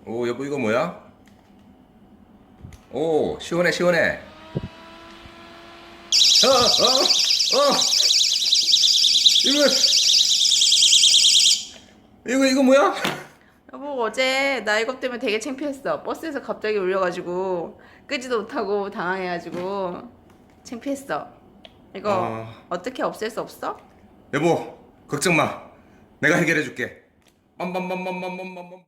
오, 여보, 이거 뭐야? 오, 시원해, 시원해. 이거, 이거 뭐야? 여보, 어제 나 이것 때문에 되게 창피했어. 버스에서 갑자기 울려가지고 끄지도 못하고 당황해가지고 창피했어. 이거 아, 어떻게 없앨 수 없어? 여보, 걱정 마. 내가 해결해 줄게. 빰빰빰빰빰빰빰빰.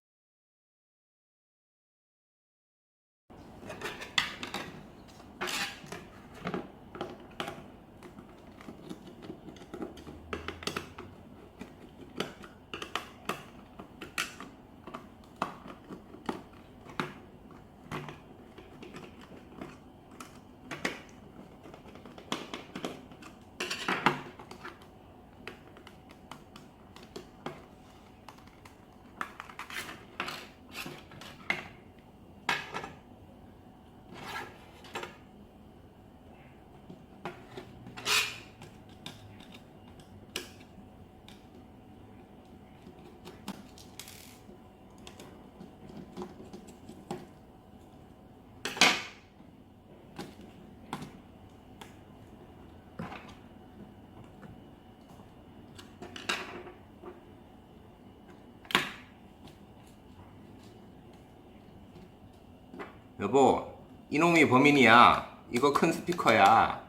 여보, 이놈이 범인이야. 이거 큰 스피커야.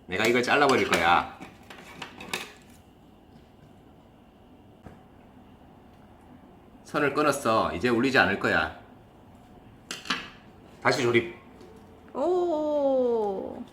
내가 이걸 잘라버릴 거야. 선을 끊었어. 이제 울리지 않을 거야. 다시 조립. 오,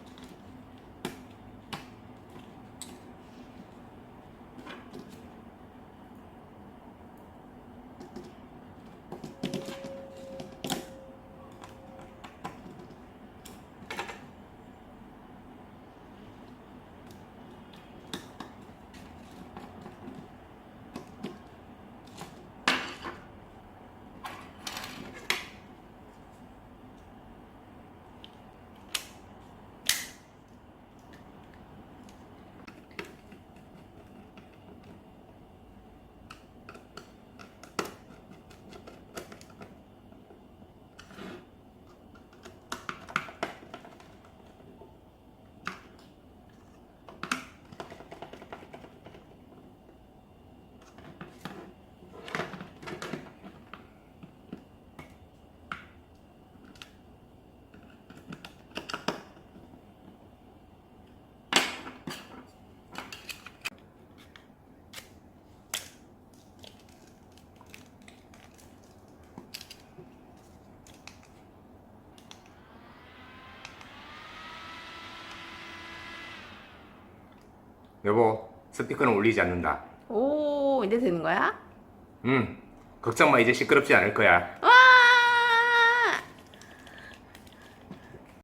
여보, 스피커는 울리지 않는다. 오, 이제 되는 거야? 걱정 마. 이제 시끄럽지 않을 거야. 와,